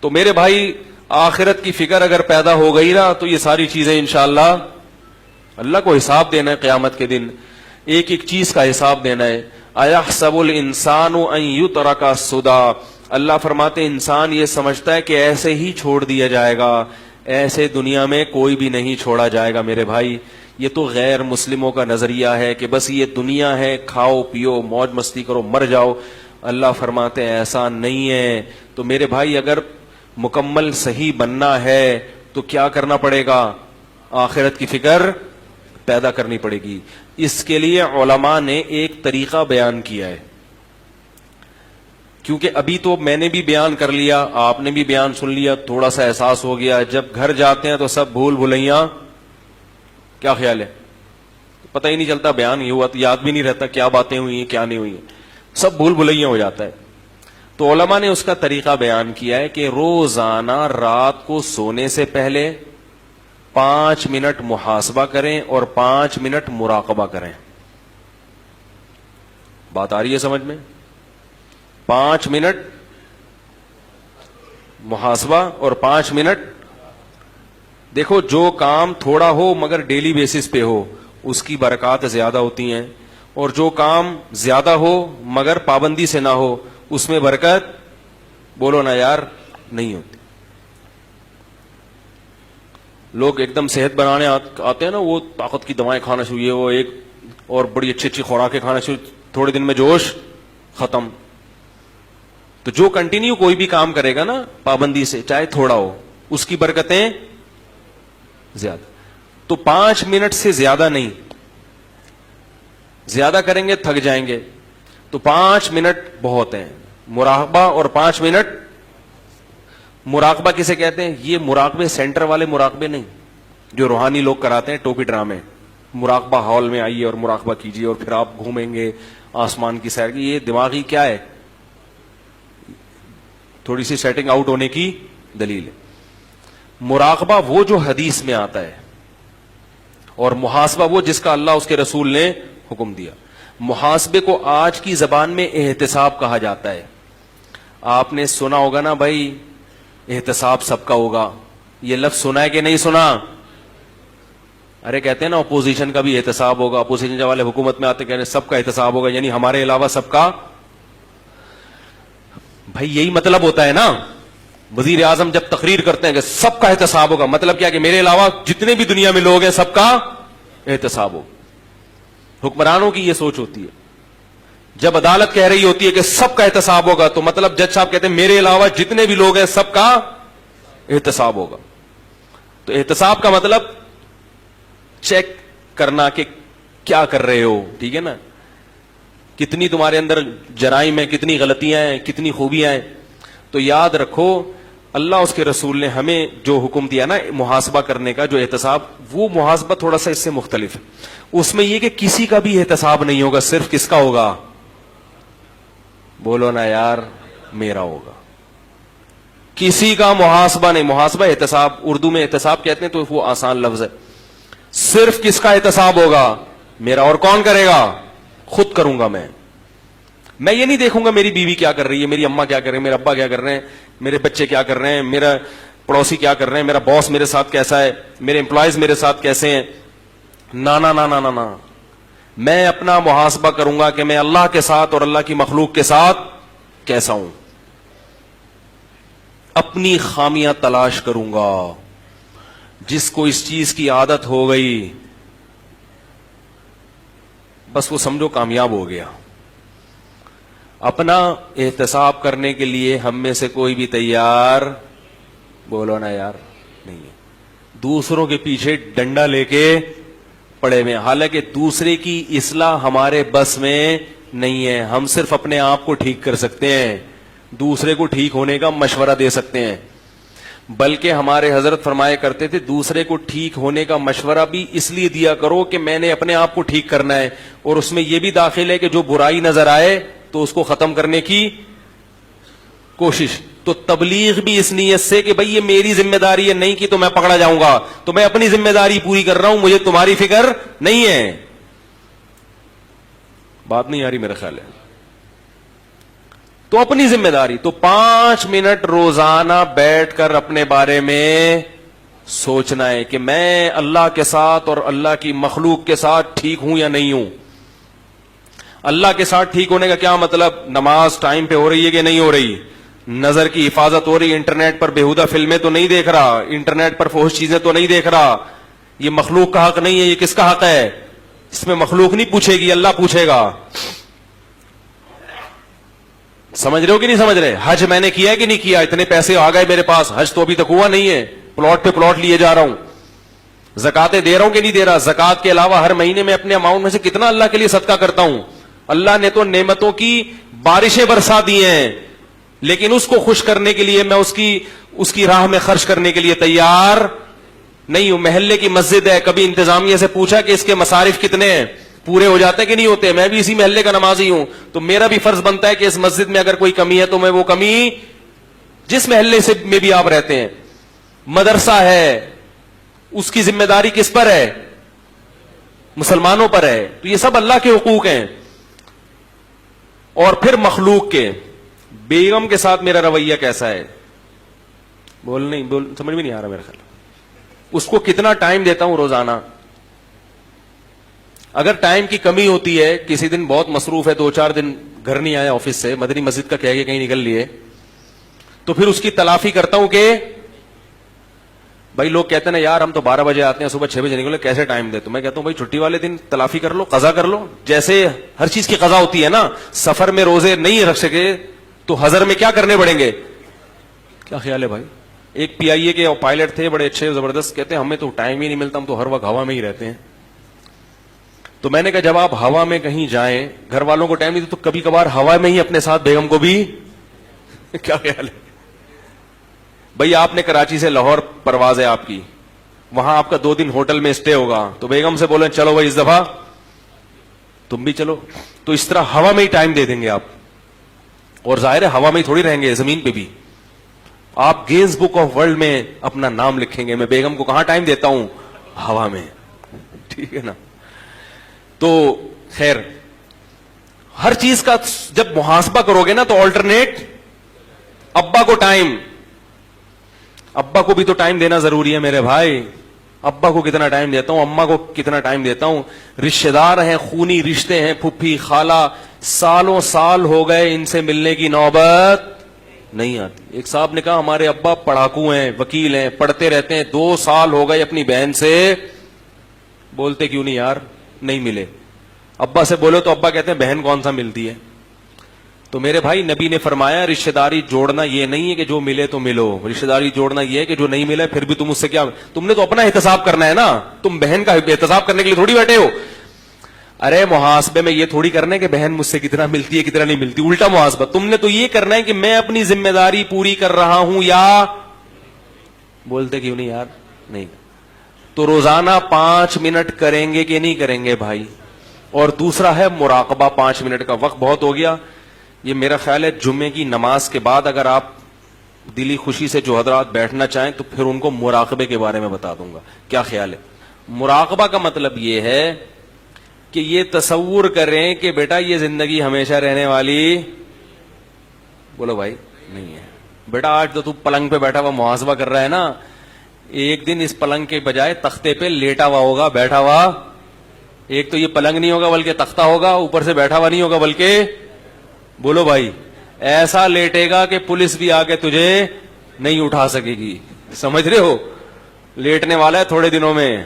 تو میرے بھائی آخرت کی فکر اگر پیدا ہو گئی نا تو یہ ساری چیزیں انشاءاللہ اللہ کو حساب دینا ہے قیامت کے دن, ایک ایک چیز کا حساب دینا ہے. اَيَحْسَبُ الْإِنسَانُ أَن يُتْرَكَ سُدًى, اللہ فرماتے ہیں انسان یہ سمجھتا ہے کہ ایسے ہی چھوڑ دیا جائے گا, ایسے دنیا میں کوئی بھی نہیں چھوڑا جائے گا. میرے بھائی یہ تو غیر مسلموں کا نظریہ ہے کہ بس یہ دنیا ہے, کھاؤ پیو موج مستی کرو مر جاؤ. اللہ فرماتے ہیں ایسا نہیں ہے. تو میرے بھائی اگر مکمل صحیح بننا ہے تو کیا کرنا پڑے گا؟ آخرت کی فکر پیدا کرنی پڑے گی. اس کے لیے علماء نے ایک طریقہ بیان کیا ہے, کیونکہ ابھی تو میں نے بھی بیان کر لیا, آپ نے بھی بیان سن لیا, تھوڑا سا احساس ہو گیا. جب گھر جاتے ہیں تو سب بھول بھلیاں, کیا خیال ہے؟ پتہ ہی نہیں چلتا, بیان یہ ہوا تو یاد بھی نہیں رہتا کیا باتیں ہوئی ہیں کیا نہیں ہوئی ہیں, سب بھول بھلیاں ہو جاتا ہے. تو علماء نے اس کا طریقہ بیان کیا ہے کہ روزانہ رات کو سونے سے پہلے 5 منٹ محاسبہ کریں اور 5 منٹ مراقبہ کریں. بات آ رہی ہے سمجھ میں؟ 5 منٹ محاسبہ اور 5 منٹ. دیکھو جو کام تھوڑا ہو مگر ڈیلی بیسس پہ ہو اس کی برکات زیادہ ہوتی ہیں, اور جو کام زیادہ ہو مگر پابندی سے نہ ہو اس میں برکت, بولو نا یار, نہیں ہوتی. لوگ ایک دم صحت بنانے آتے ہیں نا, وہ طاقت کی دوائیں کھانا شروع, وہ ایک اور بڑی اچھی اچھی خوراکیں کھانا شروع, تھوڑے دن میں جوش ختم. تو جو کنٹینیو کوئی بھی کام کرے گا نا پابندی سے, چاہے تھوڑا ہو, اس کی برکتیں زیادہ. تو 5 منٹ سے زیادہ نہیں, زیادہ کریں گے تھک جائیں گے. تو 5 منٹ بہت ہیں مراقبہ, اور 5 منٹ مراقبہ کسے کہتے ہیں؟ یہ مراقبے سینٹر والے مراقبے نہیں جو روحانی لوگ کراتے ہیں ٹوپی ڈرامے. مراقبہ ہال میں آئیے اور مراقبہ کیجیے اور پھر آپ گھومیں گے آسمان کی سیر کی, یہ دماغی کیا ہے, تھوڑی سی سیٹنگ آؤٹ ہونے کی دلیل ہے. مراقبہ وہ جو حدیث میں آتا ہے, اور محاسبہ وہ جس کا اللہ اس کے رسول نے حکم دیا. محاسبے کو آج کی زبان میں احتساب کہا جاتا ہے. آپ نے سنا ہوگا نا بھائی, احتساب سب کا ہوگا. یہ لفظ سنا ہے کہ نہیں سنا؟ ارے کہتے ہیں نا اپوزیشن کا بھی احتساب ہوگا, اپوزیشن والے حکومت میں آتے کہتے ہیں سب کا احتساب ہوگا, یعنی ہمارے علاوہ سب کا. بھائی یہی مطلب ہوتا ہے نا, وزیر اعظم جب تقریر کرتے ہیں کہ سب کا احتساب ہوگا, مطلب کیا کہ میرے علاوہ جتنے بھی دنیا میں لوگ ہیں سب کا احتساب ہو. حکمرانوں کی یہ سوچ ہوتی ہے. جب عدالت کہہ رہی ہوتی ہے کہ سب کا احتساب ہوگا تو مطلب جج صاحب کہتے ہیں میرے علاوہ جتنے بھی لوگ ہیں سب کا احتساب ہوگا. تو احتساب کا مطلب چیک کرنا کہ کیا کر رہے ہو, ٹھیک ہے نا, کتنی تمہارے اندر جرائم ہیں, کتنی غلطیاں ہیں, کتنی خوبیاں ہیں. تو یاد رکھو اللہ اس کے رسول نے ہمیں جو حکم دیا نا محاسبہ کرنے کا, جو احتساب, وہ محاسبہ تھوڑا سا اس سے مختلف ہے. اس میں یہ کہ کسی کا بھی احتساب نہیں ہوگا, صرف کس کا ہوگا؟ بولو نا یار, میرا ہوگا. کسی کا محاسبہ نہیں. محاسبہ احتساب, اردو میں احتساب کہتے ہیں تو وہ آسان لفظ ہے. صرف کس کا احتساب ہوگا؟ میرا. اور کون کرے گا؟ خود کروں گا میں. میں یہ نہیں دیکھوں گا میری بیوی کیا کر رہی ہے, میری اماں کیا کر رہے ہیں, میرے ابا کیا کر رہے ہیں, میرے بچے کیا کر رہے ہیں, میرا پڑوسی کیا کر رہے ہیں, میرا باس میرے ساتھ کیسا ہے, میرے امپلائیز میرے ساتھ کیسے ہیں. نا نا نا نا نا نا, میں اپنا محاسبہ کروں گا کہ میں اللہ کے ساتھ اور اللہ کی مخلوق کے ساتھ کیسا ہوں. اپنی خامیاں تلاش کروں گا. جس کو اس چیز کی عادت ہو گئی بس وہ سمجھو کامیاب ہو گیا. اپنا احتساب کرنے کے لیے ہم میں سے کوئی بھی تیار, بولو نا یار, نہیں ہے. دوسروں کے پیچھے ڈنڈا لے کے پڑے ہوئے, حالانکہ دوسرے کی اصلاح ہمارے بس میں نہیں ہے. ہم صرف اپنے آپ کو ٹھیک کر سکتے ہیں, دوسرے کو ٹھیک ہونے کا مشورہ دے سکتے ہیں. بلکہ ہمارے حضرت فرمایا کرتے تھے دوسرے کو ٹھیک ہونے کا مشورہ بھی اس لیے دیا کرو کہ میں نے اپنے آپ کو ٹھیک کرنا ہے, اور اس میں یہ بھی داخل ہے کہ جو برائی نظر آئے تو اس کو ختم کرنے کی کوشش. تو تبلیغ بھی اس نیت سے کہ بھئی یہ میری ذمہ داری ہے, نہیں کی تو میں پکڑا جاؤں گا, تو میں اپنی ذمہ داری پوری کر رہا ہوں, مجھے تمہاری فکر نہیں ہے. بات نہیں آ رہی میرا خیال ہے. تو اپنی ذمہ داری تو 5 منٹ روزانہ بیٹھ کر اپنے بارے میں سوچنا ہے کہ میں اللہ کے ساتھ اور اللہ کی مخلوق کے ساتھ ٹھیک ہوں یا نہیں ہوں. اللہ کے ساتھ ٹھیک ہونے کا کیا مطلب؟ نماز ٹائم پہ ہو رہی ہے کہ نہیں ہو رہی, نظر کی حفاظت ہو رہی, انٹرنیٹ پر بےہودہ فلمیں تو نہیں دیکھ رہا, انٹرنیٹ پر فحش چیزیں تو نہیں دیکھ رہا. یہ مخلوق کا حق نہیں ہے, یہ کس کا حق ہے؟ اس میں مخلوق نہیں پوچھے گی, اللہ پوچھے گا. سمجھ رہے ہو کہ نہیں سمجھ رہے؟ حج میں نے کیا ہے کہ نہیں کیا؟ اتنے پیسے آ گئے میرے پاس, حج تو ابھی تک ہوا نہیں ہے, پلاٹ پہ پلاٹ لیے جا رہا ہوں. زکاتیں دے رہا ہوں کہ نہیں دے رہا؟ زکات کے علاوہ ہر مہینے میں اپنے اماؤنٹ میں سے کتنا اللہ کے لیے صدقہ کرتا ہوں. اللہ نے تو نعمتوں کی بارشیں برسا دی ہیں, لیکن اس کو خوش کرنے کے لیے میں اس کی راہ میں خرچ کرنے کے لیے تیار نہیں ہوں. محلے کی مسجد ہے, کبھی انتظامیہ سے پوچھا کہ اس کے مصارف کتنے ہیں, پورے ہو جاتے ہیں کہ نہیں ہوتے؟ میں بھی اسی محلے کا نمازی ہوں, تو میرا بھی فرض بنتا ہے کہ اس مسجد میں اگر کوئی کمی ہے تو میں وہ کمی, جس محلے سے میں بھی آپ رہتے ہیں, مدرسہ ہے, اس کی ذمہ داری کس پر ہے؟ مسلمانوں پر ہے. تو یہ سب اللہ کے حقوق ہیں. اور پھر مخلوق کے, بیگم کے ساتھ میرا رویہ کیسا ہے؟ سمجھ میں نہیں آ رہا میرا خیال. اس کو کتنا ٹائم دیتا ہوں روزانہ؟ اگر ٹائم کی کمی ہوتی ہے, کسی دن بہت مصروف ہے, 2-4 دن گھر نہیں آیا آفس سے, مدنی مسجد کا کہہ کے کہیں نکل لیے, تو پھر اس کی تلافی کرتا ہوں کہ بھائی لوگ کہتے ہیں نا یار ہم تو 12 بجے آتے ہیں, صبح 6 بجے نکلے, کیسے ٹائم دے؟ تو میں کہتا ہوں بھائی چھٹی والے دن تلافی کر لو, قضا کر لو. جیسے ہر چیز کی قضا ہوتی ہے نا, سفر میں روزے نہیں رکھ سکے تو حضر میں کیا کرنے پڑیں گے؟ کیا خیال ہے بھائی؟ ایک پی آئی اے کے پائلٹ تھے, بڑے اچھے زبردست, کہتے ہیں ہمیں تو ٹائم ہی نہیں ملتا, ہم تو ہر وقت ہوا میں ہی رہتے ہیں. تو میں نے کہا جب آپ ہوا میں کہیں جائیں, گھر والوں کو ٹائم نہیں تو کبھی کبھار ہوا میں ہی اپنے ساتھ بیگم کو بھی کیا خیال ہے بھائی؟ آپ نے کراچی سے لاہور پرواز ہے آپ کی, وہاں آپ کا 2 دن ہوٹل میں اسٹے ہوگا, تو بیگم سے بولیں چلو بھائی اس دفعہ تم بھی چلو, تو اس طرح ہوا میں ہی ٹائم دے دیں گے آپ. اور ظاہر ہے ہوا میں ہی تھوڑی رہیں گے, زمین پہ بھی. آپ گینز بک آف ورلڈ میں اپنا نام لکھیں گے, میں بیگم کو کہاں ٹائم دیتا ہوں؟ ہوا میں. ٹھیک ہے نا؟ تو خیر, ہر چیز کا جب محاسبہ کرو گے نا تو آلٹرنیٹ. ابا کو ٹائم, ابا کو بھی تو ٹائم دینا ضروری ہے میرے بھائی. ابا کو کتنا ٹائم دیتا ہوں, اماں کو کتنا ٹائم دیتا ہوں. رشتے دار ہیں, خونی رشتے ہیں, پھپھی خالہ, سالوں سال ہو گئے ان سے ملنے کی نوبت نہیں آتی. ایک صاحب نے کہا ہمارے ابا پڑھاکو ہیں, وکیل ہیں, پڑھتے رہتے ہیں, 2 سال ہو گئے اپنی بہن سے بولتے کیوں نہیں یار, نہیں ملے. ابا سے بولو تو ابا کہتے ہیں بہن کون سا ملتی ہے. تو میرے بھائی نبی نے فرمایا رشتہ داری جوڑنا یہ نہیں ہے کہ جو ملے تو ملو, رشتہ داری جوڑنا یہ ہے کہ جو نہیں ملے پھر بھی تم اس سے کیا, تم نے تو اپنا احتساب کرنا ہے نا, تم بہن کا احتساب کرنے کے لیے تھوڑی بیٹھے ہو. ارے محاسبے میں یہ تھوڑی کرنا ہے کہ بہن مجھ سے کتنا ملتی ہے کتنا نہیں ملتی, الٹا محاسبہ تم نے تو یہ کرنا ہے کہ میں اپنی ذمہ داری پوری کر رہا ہوں یا بولتے کیوں نہیں یار نہیں. تو روزانہ 5 منٹ کریں گے کہ نہیں کریں گے بھائی. اور دوسرا ہے مراقبہ. 5 منٹ کا وقت بہت ہو گیا. یہ میرا خیال ہے جمعے کی نماز کے بعد اگر آپ دلی خوشی سے جو حضرات بیٹھنا چاہیں تو پھر ان کو مراقبے کے بارے میں بتا دوں گا. کیا خیال ہے؟ مراقبہ کا مطلب یہ ہے کہ یہ تصور کریں کہ بیٹا یہ زندگی ہمیشہ رہنے والی, بولو بھائی, نہیں ہے. بیٹا آج تو پلنگ پہ بیٹھا ہوا محاسبہ کر رہا ہے نا, ایک دن اس پلنگ کے بجائے تختے پہ لیٹا ہوا ہوگا, بیٹھا ہوا. ایک تو یہ پلنگ نہیں ہوگا بلکہ تختہ ہوگا, اوپر سے بیٹھا ہوا نہیں ہوگا بلکہ, بولو بھائی, ایسا لیٹے گا کہ پولیس بھی آ کے تجھے نہیں اٹھا سکے گی. سمجھ رہے ہو؟ لیٹنے والا ہے تھوڑے دنوں میں,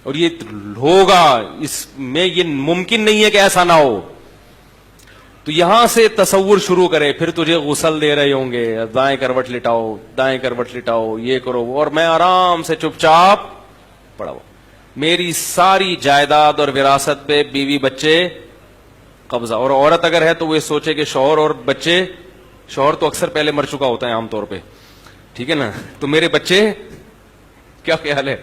اور یہ ہوگا, اس میں یہ ممکن نہیں ہے کہ ایسا نہ ہو. تو یہاں سے تصور شروع کرے, پھر تجھے غسل دے رہے ہوں گے, دائیں کروٹ لٹاؤ, دائیں کروٹ لٹاؤ, یہ کرو, اور میں آرام سے چپ چاپ پڑا ہوا. میری ساری جائیداد اور وراثت پہ بیوی بچے قبضہ. اور عورت اگر ہے تو وہ سوچے کہ شوہر اور بچے, شوہر تو اکثر پہلے مر چکا ہوتا ہے عام طور پہ, ٹھیک ہے نا, تو میرے بچے کیا خیال ہے,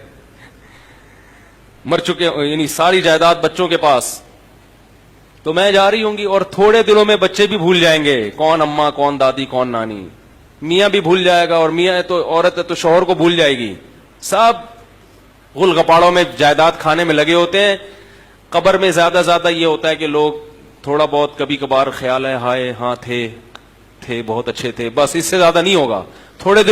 مر چکے, یعنی ساری جائیداد بچوں کے پاس. تو میں جا رہی ہوں گی, اور تھوڑے دنوں میں بچے بھی بھول جائیں گے کون اماں کون دادی کون نانی. میاں بھی بھول جائے گا, اور میاں ہے تو عورت ہے تو شوہر کو بھول جائے گی. سب غل گپاڑوں میں جائیداد کھانے میں لگے ہوتے ہیں. قبر میں زیادہ یہ ہوتا ہے کہ لوگ تھوڑا بہت کبھی کبھار خیال ہے ہائے ہاں تھے, تھے, بہت اچھے تھے, بس اس سے زیادہ نہیں ہوگا. تھوڑے دنوں